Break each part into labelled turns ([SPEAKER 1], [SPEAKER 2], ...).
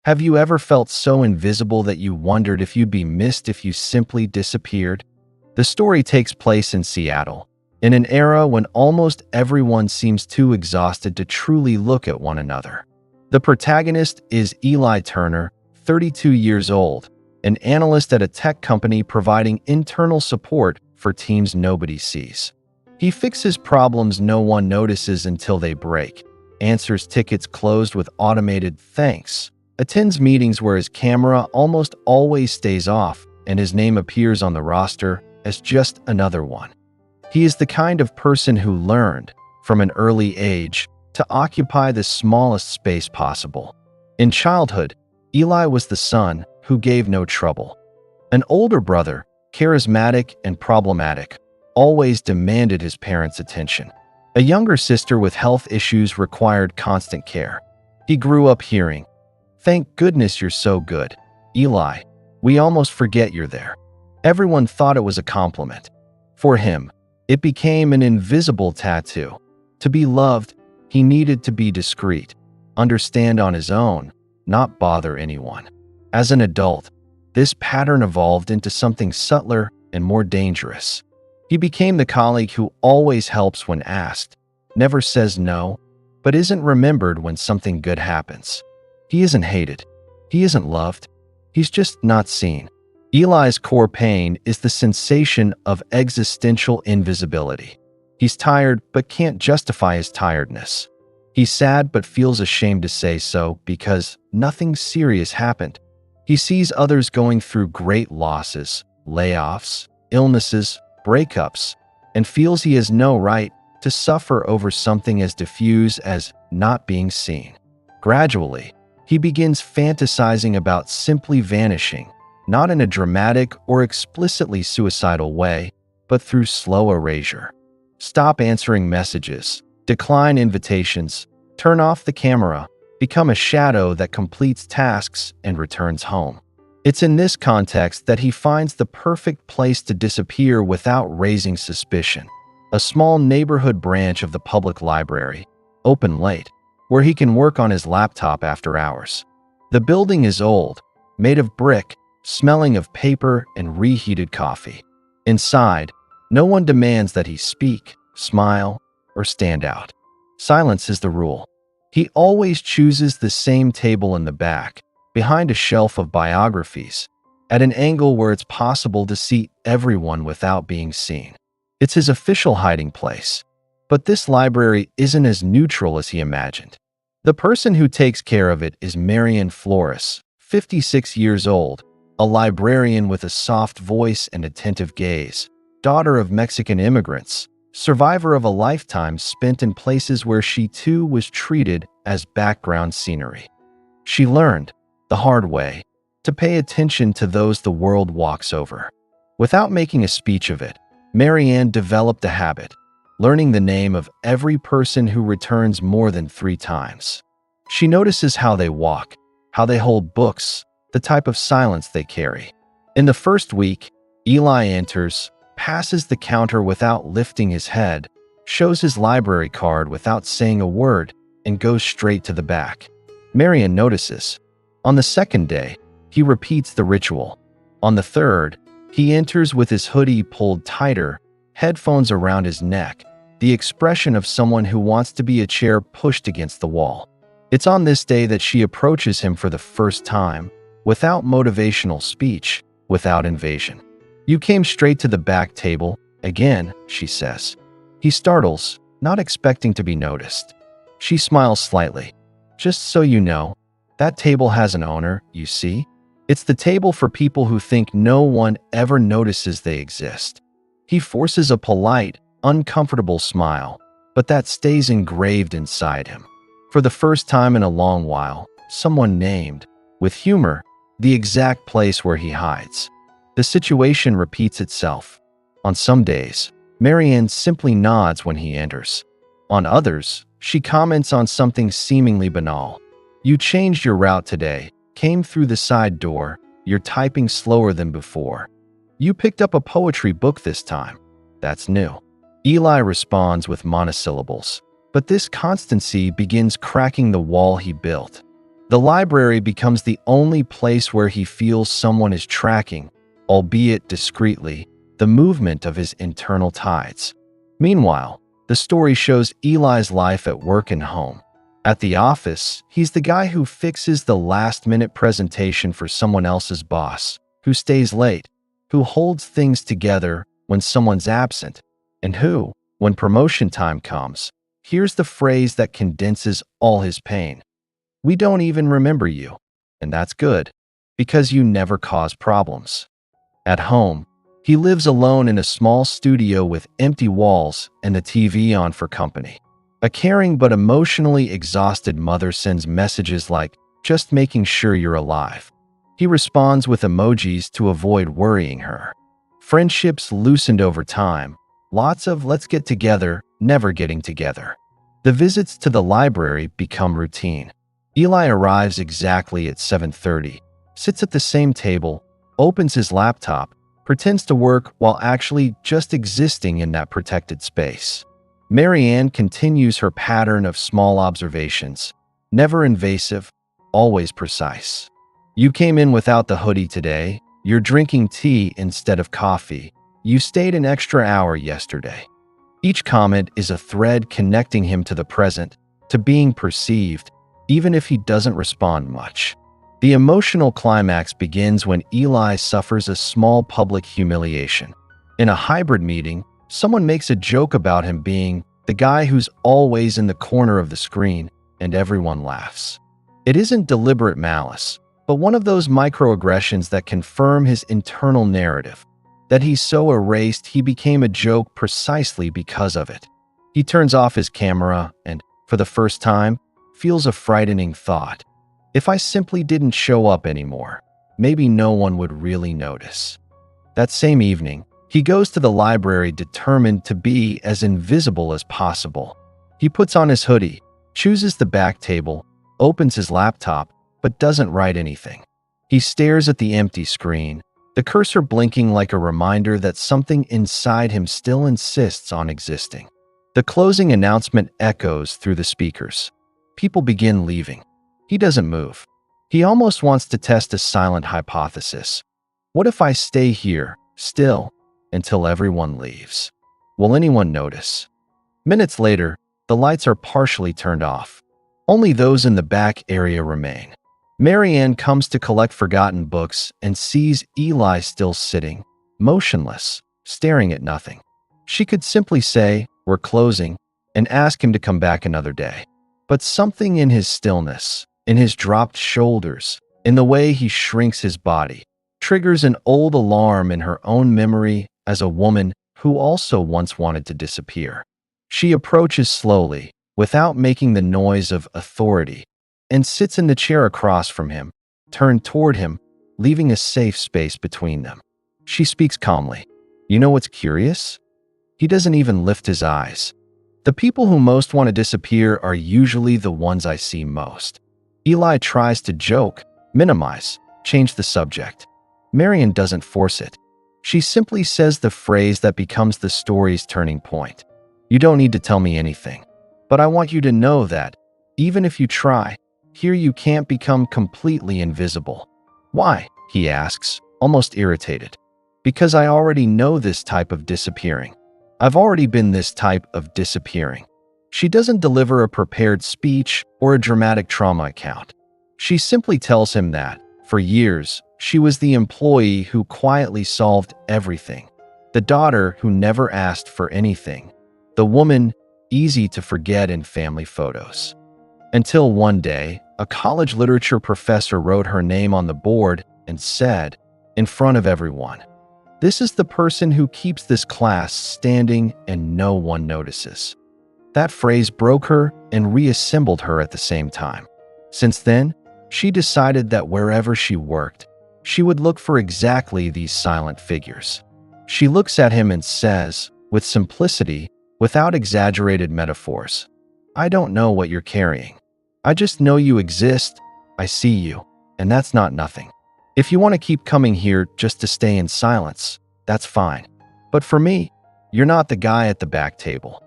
[SPEAKER 1] Have you ever felt so invisible that you wondered if you'd be missed if you simply disappeared? The story takes place in Seattle, in an era when almost everyone seems too exhausted to truly look at one another. The protagonist is Eli Turner, 32 years old, an analyst at a tech company providing internal support for teams nobody sees. He fixes problems no one notices until they break, answers tickets closed with automated thanks, attends meetings where his camera almost always stays off and his name appears on the roster as just another one. He is the kind of person who learned, from an early age, to occupy the smallest space possible. In childhood, Eli was the son who gave no trouble. An older brother, charismatic and problematic, always demanded his parents' attention. A younger sister with health issues required constant care. He grew up hearing, "Thank goodness you're so good, Eli. We almost forget you're there." Everyone thought it was a compliment. For him, it became an invisible tattoo. To be loved, he needed to be discreet, understand on his own, not bother anyone. As an adult, this pattern evolved into something subtler and more dangerous. He became the colleague who always helps when asked, never says no, but isn't remembered when something good happens. He isn't hated. He isn't loved. He's just not seen. Eli's core pain is the sensation of existential invisibility. He's tired but can't justify his tiredness. He's sad but feels ashamed to say so because nothing serious happened. He sees others going through great losses, layoffs, illnesses, breakups, and feels he has no right to suffer over something as diffuse as not being seen. Gradually, he begins fantasizing about simply vanishing, not in a dramatic or explicitly suicidal way, but through slow erasure. Stop answering messages, decline invitations, turn off the camera, become a shadow that completes tasks and returns home. It's in this context that he finds the perfect place to disappear without raising suspicion. A small neighborhood branch of the public library, open late, where he can work on his laptop after hours. The building is old, made of brick, smelling of paper and reheated coffee. Inside, no one demands that he speak, smile, or stand out. Silence is the rule. He always chooses the same table in the back, behind a shelf of biographies, at an angle where it's possible to see everyone without being seen. It's his official hiding place. But this library isn't as neutral as he imagined. The person who takes care of it is Marian Flores, 56 years old, a librarian with a soft voice and attentive gaze, daughter of Mexican immigrants, survivor of a lifetime spent in places where she too was treated as background scenery. She learned, the hard way, to pay attention to those the world walks over. Without making a speech of it, Marianne developed a habit, learning the name of every person who returns more than 3 times. She notices how they walk, how they hold books, the type of silence they carry. In the first week, Eli enters, passes the counter without lifting his head, shows his library card without saying a word, and goes straight to the back. Marian notices. On the second day, he repeats the ritual. On the third, he enters with his hoodie pulled tighter, headphones around his neck, the expression of someone who wants to be a chair pushed against the wall. It's on this day that she approaches him for the first time, without motivational speech, without invasion. "You came straight to the back table, again," she says. He startles, not expecting to be noticed. She smiles slightly. "Just so you know, that table has an owner, you see? It's the table for people who think no one ever notices they exist." He forces a polite, uncomfortable smile, but that stays engraved inside him. For the first time in a long while, someone named, with humor, the exact place where he hides. The situation repeats itself. On some days, Marianne simply nods when he enters. On others, she comments on something seemingly banal. "You changed your route today, came through the side door, you're typing slower than before. You picked up a poetry book this time. That's new." Eli responds with monosyllables, but this constancy begins cracking the wall he built. The library becomes the only place where he feels someone is tracking, albeit discreetly, the movement of his internal tides. Meanwhile, the story shows Eli's life at work and home. At the office, he's the guy who fixes the last-minute presentation for someone else's boss, who stays late, who holds things together when someone's absent, and who, when promotion time comes, hears the phrase that condenses all his pain. "We don't even remember you." And that's good, because you never cause problems. At home, he lives alone in a small studio with empty walls and the TV on for company. A caring but emotionally exhausted mother sends messages like, "Just making sure you're alive." He responds with emojis to avoid worrying her. Friendships loosened over time. Lots of "let's get together," never getting together. The visits to the library become routine. Eli arrives exactly at 7:30, sits at the same table, opens his laptop, pretends to work while actually just existing in that protected space. Marianne continues her pattern of small observations, never invasive, always precise. "You came in without the hoodie today. You're drinking tea instead of coffee. You stayed an extra hour yesterday." Each comment is a thread connecting him to the present, to being perceived, even if he doesn't respond much. The emotional climax begins when Eli suffers a small public humiliation. In a hybrid meeting, someone makes a joke about him being the guy who's always in the corner of the screen, and everyone laughs. It isn't deliberate malice, but one of those microaggressions that confirm his internal narrative, that he's so erased he became a joke precisely because of it. He turns off his camera and, for the first time, feels a frightening thought. If I simply didn't show up anymore, maybe no one would really notice. That same evening, he goes to the library determined to be as invisible as possible. He puts on his hoodie, chooses the back table, opens his laptop, but doesn't write anything. He stares at the empty screen, the cursor blinking like a reminder that something inside him still insists on existing. The closing announcement echoes through the speakers. People begin leaving. He doesn't move. He almost wants to test a silent hypothesis. What if I stay here, still, until everyone leaves? Will anyone notice? Minutes later, the lights are partially turned off. Only those in the back area remain. Marianne comes to collect forgotten books and sees Eli still sitting, motionless, staring at nothing. She could simply say, "We're closing," and ask him to come back another day. But something in his stillness, in his dropped shoulders, in the way he shrinks his body, triggers an old alarm in her own memory as a woman who also once wanted to disappear. She approaches slowly, without making the noise of authority, and sits in the chair across from him, turned toward him, leaving a safe space between them. She speaks calmly. "You know what's curious?" He doesn't even lift his eyes. "The people who most want to disappear are usually the ones I see most." Eli tries to joke, minimize, change the subject. Marian doesn't force it. She simply says the phrase that becomes the story's turning point. "You don't need to tell me anything, but I want you to know that, even if you try, here you can't become completely invisible." "Why?" he asks, almost irritated. "Because I already know this type of disappearing. I've already been this type of disappearing." She doesn't deliver a prepared speech or a dramatic trauma account. She simply tells him that, for years, she was the employee who quietly solved everything, the daughter who never asked for anything, the woman easy to forget in family photos. Until one day, a college literature professor wrote her name on the board and said, in front of everyone, "This is the person who keeps this class standing and no one notices." That phrase broke her and reassembled her at the same time. Since then, she decided that wherever she worked, she would look for exactly these silent figures. She looks at him and says, with simplicity, without exaggerated metaphors, "I don't know what you're carrying. I just know you exist, I see you, and that's not nothing. If you want to keep coming here just to stay in silence, that's fine. But for me, you're not the guy at the back table.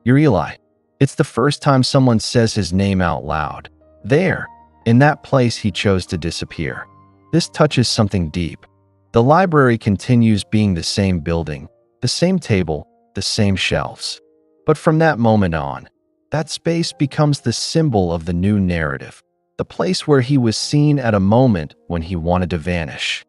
[SPEAKER 1] You're Eli." It's the first time someone says his name out loud. There, In that place, he chose to disappear. This touches something deep. The library continues being the same building, the same table, the same shelves. But from that moment on, that space becomes the symbol of the new narrative, the place where he was seen at a moment when he wanted to vanish.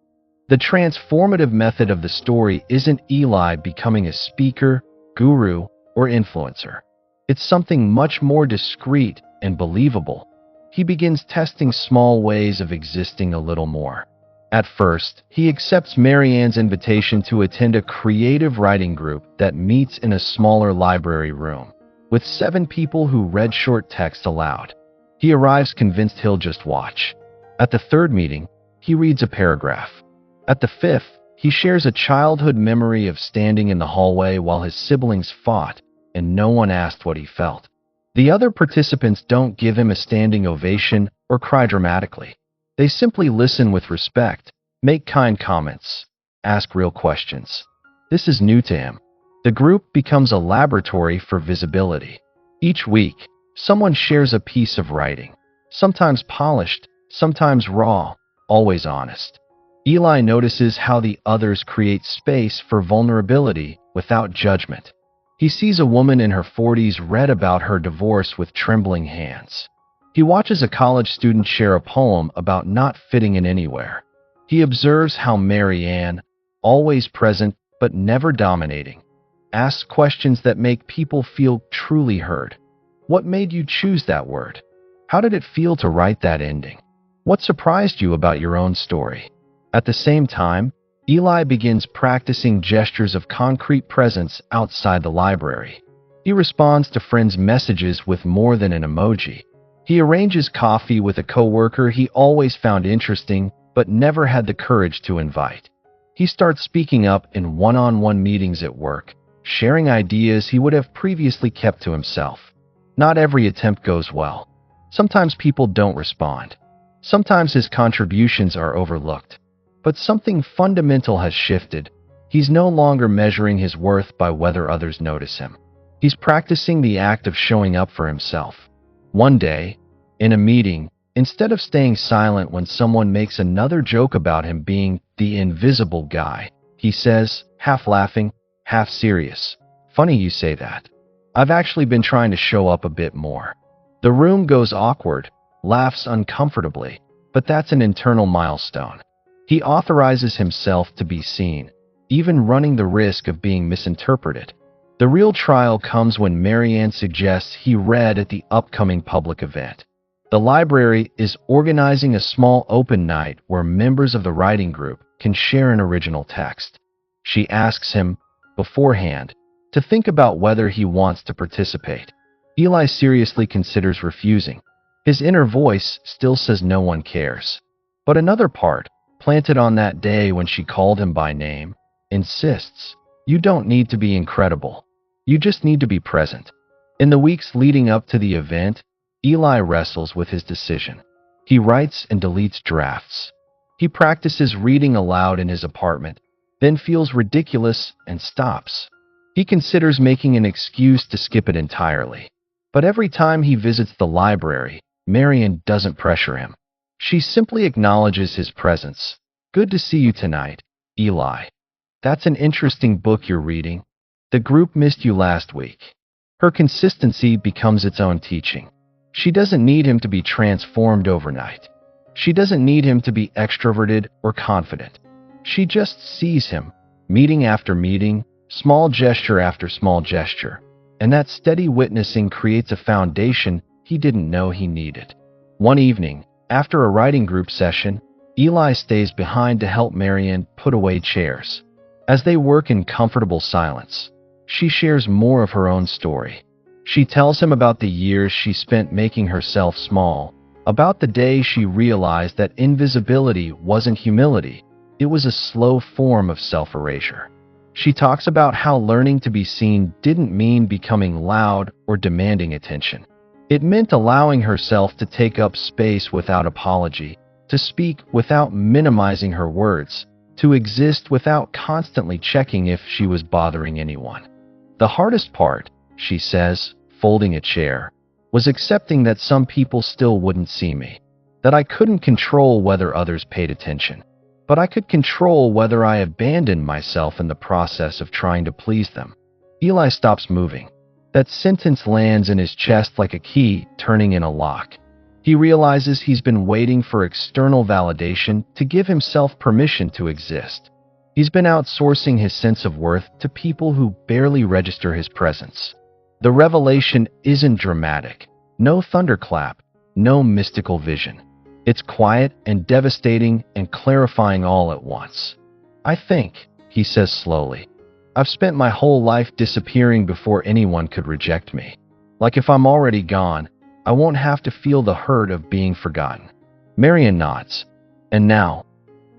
[SPEAKER 1] The transformative method of the story isn't Eli becoming a speaker, guru, or influencer. It's something much more discreet and believable. He begins testing small ways of existing a little more. At first, he accepts Marianne's invitation to attend a creative writing group that meets in a smaller library room, with 7 people who read short text aloud. He arrives convinced he'll just watch. At the 3rd meeting, he reads a paragraph. At the 5th, he shares a childhood memory of standing in the hallway while his siblings fought, and no one asked what he felt. The other participants don't give him a standing ovation or cry dramatically. They simply listen with respect, make kind comments, ask real questions. This is new to him. The group becomes a laboratory for visibility. Each week, someone shares a piece of writing, sometimes polished, sometimes raw, always honest. Eli notices how the others create space for vulnerability without judgment. He sees a woman in her 40s read about her divorce with trembling hands. He watches a college student share a poem about not fitting in anywhere. He observes how Marianne, always present but never dominating, asks questions that make people feel truly heard. What made you choose that word? How did it feel to write that ending? What surprised you about your own story? At the same time, Eli begins practicing gestures of concrete presence outside the library. He responds to friends' messages with more than an emoji. He arranges coffee with a coworker he always found interesting but never had the courage to invite. He starts speaking up in one-on-one meetings at work, sharing ideas he would have previously kept to himself. Not every attempt goes well. Sometimes people don't respond. Sometimes his contributions are overlooked. But something fundamental has shifted. He's no longer measuring his worth by whether others notice him. He's practicing the act of showing up for himself. One day, in a meeting, instead of staying silent when someone makes another joke about him being the invisible guy, he says, half laughing, half serious, "Funny you say that. I've actually been trying to show up a bit more." The room goes awkward, laughs uncomfortably, but that's an internal milestone. He authorizes himself to be seen, even running the risk of being misinterpreted. The real trial comes when Marianne suggests he read at the upcoming public event. The library is organizing a small open night where members of the writing group can share an original text. She asks him, beforehand, to think about whether he wants to participate. Eli seriously considers refusing. His inner voice still says no one cares. But another part, planted on that day when she called him by name, insists, you don't need to be incredible. You just need to be present. In the weeks leading up to the event, Eli wrestles with his decision. He writes and deletes drafts. He practices reading aloud in his apartment, then feels ridiculous and stops. He considers making an excuse to skip it entirely. But every time he visits the library, Marianne doesn't pressure him. She simply acknowledges his presence. "Good to see you tonight, Eli. That's an interesting book you're reading. The group missed you last week." Her consistency becomes its own teaching. She doesn't need him to be transformed overnight. She doesn't need him to be extroverted or confident. She just sees him, meeting after meeting, small gesture after small gesture, and that steady witnessing creates a foundation he didn't know he needed. One evening, after a writing group session, Eli stays behind to help Marianne put away chairs. As they work in comfortable silence, she shares more of her own story. She tells him about the years she spent making herself small, about the day she realized that invisibility wasn't humility, it was a slow form of self-erasure. She talks about how learning to be seen didn't mean becoming loud or demanding attention. It meant allowing herself to take up space without apology, to speak without minimizing her words, to exist without constantly checking if she was bothering anyone. The hardest part, she says, folding a chair, was accepting that some people still wouldn't see me. that I couldn't control whether others paid attention, but I could control whether I abandoned myself in the process of trying to please them. Eli stops moving. That sentence lands in his chest like a key turning in a lock. He realizes he's been waiting for external validation to give himself permission to exist. He's been outsourcing his sense of worth to people who barely register his presence. The revelation isn't dramatic. No thunderclap, no mystical vision. It's quiet and devastating and clarifying all at once. I think, he says slowly, I've spent my whole life disappearing before anyone could reject me. Like if I'm already gone, I won't have to feel the hurt of being forgotten. Marian nods. And now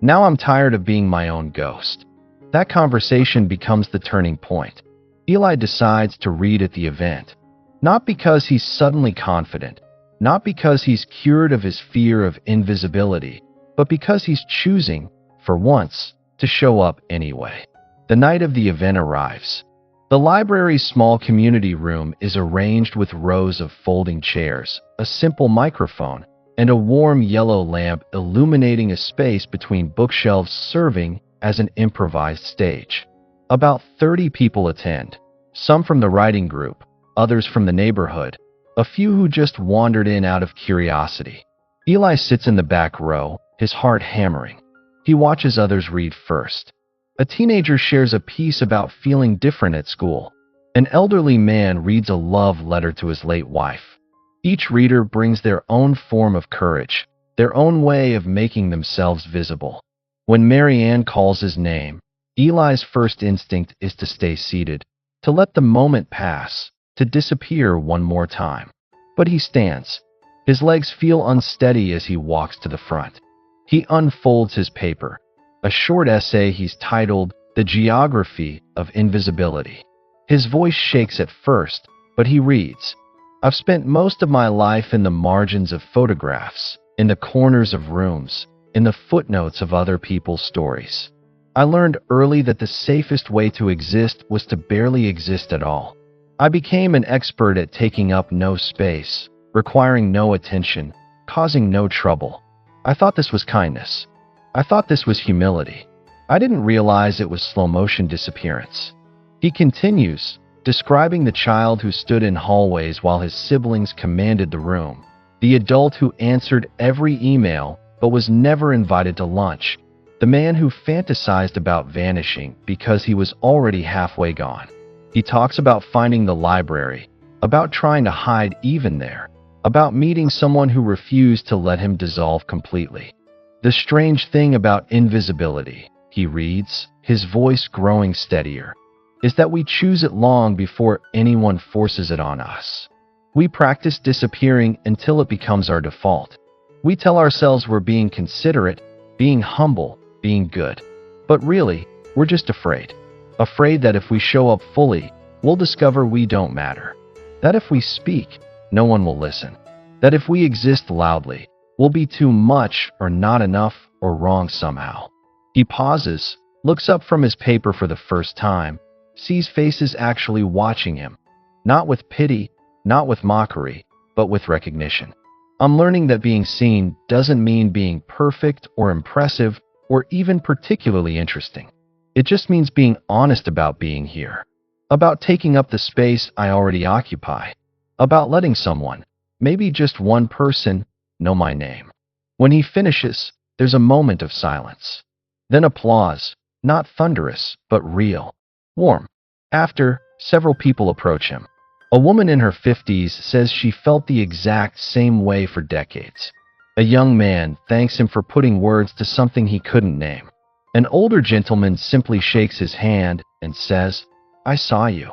[SPEAKER 1] I'm tired of being my own ghost. That conversation becomes the turning point. Eli decides to read at the event. Not because he's suddenly confident, not because he's cured of his fear of invisibility, but because he's choosing, for once, to show up anyway. The night of the event arrives. The library's small community room is arranged with rows of folding chairs, a simple microphone, and a warm yellow lamp illuminating a space between bookshelves serving as an improvised stage. About 30 people attend, some from the writing group, others from the neighborhood, a few who just wandered in out of curiosity. Eli sits in the back row, his heart hammering. He watches others read first. A teenager shares a piece about feeling different at school. An elderly man reads a love letter to his late wife. Each reader brings their own form of courage, their own way of making themselves visible. When Marianne calls his name, Eli's first instinct is to stay seated, to let the moment pass, to disappear one more time. But he stands. His legs feel unsteady as he walks to the front. He unfolds his paper, a short essay he's titled The Geography of Invisibility. His voice shakes at first, but he reads, I've spent most of my life in the margins of photographs, in the corners of rooms, in the footnotes of other people's stories. I learned early that the safest way to exist was to barely exist at all. I became an expert at taking up no space, requiring no attention, causing no trouble. I thought this was kindness. I thought this was humility. I didn't realize it was slow-motion disappearance. He continues, describing the child who stood in hallways while his siblings commanded the room, the adult who answered every email but was never invited to lunch, the man who fantasized about vanishing because he was already halfway gone. He talks about finding the library, about trying to hide even there, about meeting someone who refused to let him dissolve completely. The strange thing about invisibility, he reads, his voice growing steadier, is that we choose it long before anyone forces it on us. We practice disappearing until it becomes our default. We tell ourselves we're being considerate, being humble, being good. But really, we're just afraid. Afraid that if we show up fully, we'll discover we don't matter. That if we speak, no one will listen. That if we exist loudly, we'll be too much or not enough or wrong somehow. He pauses, looks up from his paper for the first time, sees faces actually watching him. Not with pity, not with mockery, but with recognition. I'm learning that being seen doesn't mean being perfect or impressive or even particularly interesting. It just means being honest about being here, about taking up the space I already occupy, about letting someone, maybe just one person, know my name. When he finishes, there's a moment of silence. Then applause, not thunderous, but real, warm. After, several people approach him. A woman in her 50s says she felt the exact same way for decades. A young man thanks him for putting words to something he couldn't name. An older gentleman simply shakes his hand and says, I saw you.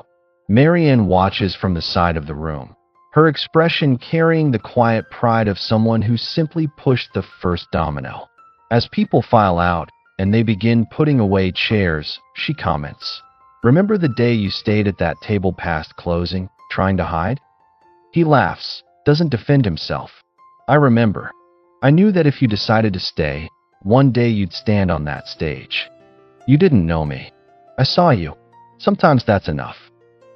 [SPEAKER 1] Marianne watches from the side of the room, her expression carrying the quiet pride of someone who simply pushed the first domino. As people file out and they begin putting away chairs, she comments, Remember the day you stayed at that table past closing, trying to hide? He laughs, doesn't defend himself. I remember. I knew that if you decided to stay, one day you'd stand on that stage. You didn't know me. I saw you. Sometimes that's enough.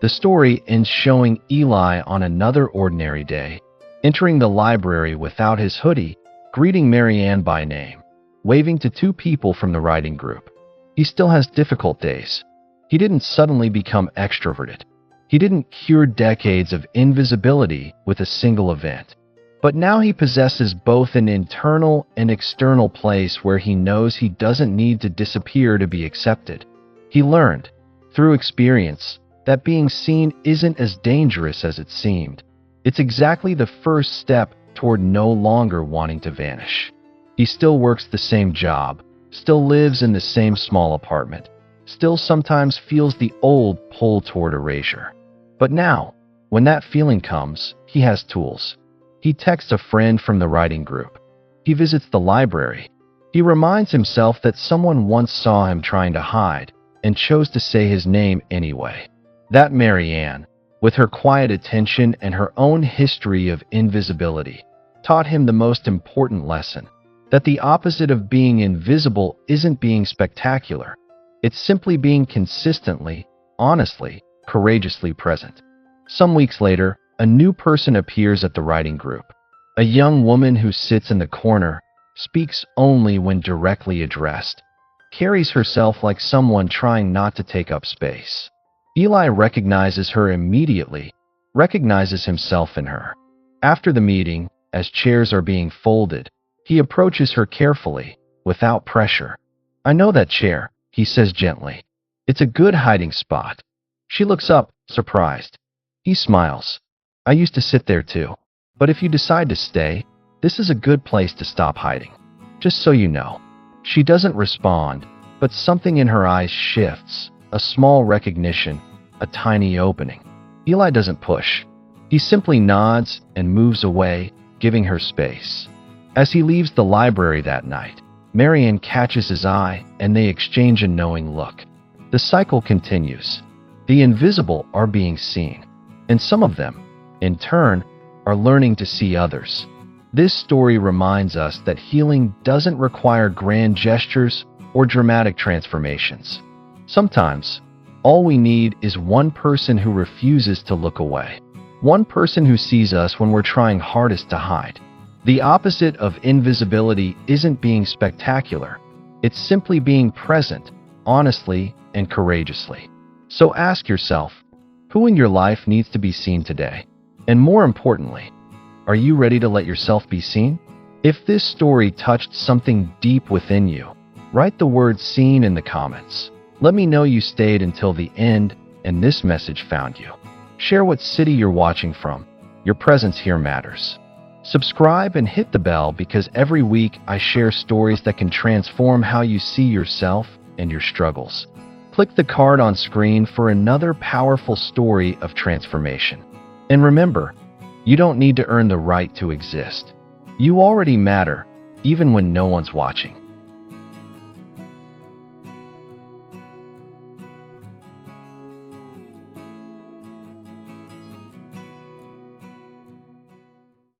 [SPEAKER 1] The story ends showing Eli on another ordinary day, entering the library without his hoodie, greeting Marianne by name, waving to two people from the writing group. He still has difficult days. He didn't suddenly become extroverted. He didn't cure decades of invisibility with a single event. But now he possesses both an internal and external place where he knows he doesn't need to disappear to be accepted. He learned, through experience, that being seen isn't as dangerous as it seemed. It's exactly the first step toward no longer wanting to vanish. He still works the same job, still lives in the same small apartment, still sometimes feels the old pull toward erasure. But now, when that feeling comes, he has tools. He texts a friend from the writing group. He visits the library. He reminds himself that someone once saw him trying to hide and chose to say his name anyway. That Marianne, with her quiet attention and her own history of invisibility, taught him the most important lesson, that the opposite of being invisible isn't being spectacular. It's simply being consistently, honestly, courageously present. Some weeks later, a new person appears at the writing group. A young woman who sits in the corner, speaks only when directly addressed, carries herself like someone trying not to take up space. Eli recognizes her immediately, recognizes himself in her. After the meeting, as chairs are being folded, he approaches her carefully, without pressure. "I know that chair," he says gently. "It's a good hiding spot." She looks up, surprised. He smiles. "I used to sit there too. But if you decide to stay, this is a good place to stop hiding. Just so you know." She doesn't respond, but something in her eyes shifts, a small recognition, a tiny opening. Eli doesn't push. He simply nods and moves away, giving her space. As he leaves the library that night, Marianne catches his eye and they exchange a knowing look. The cycle continues. The invisible are being seen, and some of them, in turn, are learning to see others. This story reminds us that healing doesn't require grand gestures or dramatic transformations. Sometimes, all we need is one person who refuses to look away. One person who sees us when we're trying hardest to hide. The opposite of invisibility isn't being spectacular. It's simply being present, honestly and courageously. So ask yourself, who in your life needs to be seen today? And more importantly, are you ready to let yourself be seen? If this story touched something deep within you, write the word "seen" in the comments. Let me know you stayed until the end and this message found you. Share what city you're watching from. Your presence here matters. Subscribe and hit the bell because every week I share stories that can transform how you see yourself and your struggles. Click the card on screen for another powerful story of transformation. And remember, you don't need to earn the right to exist. You already matter, even when no one's watching.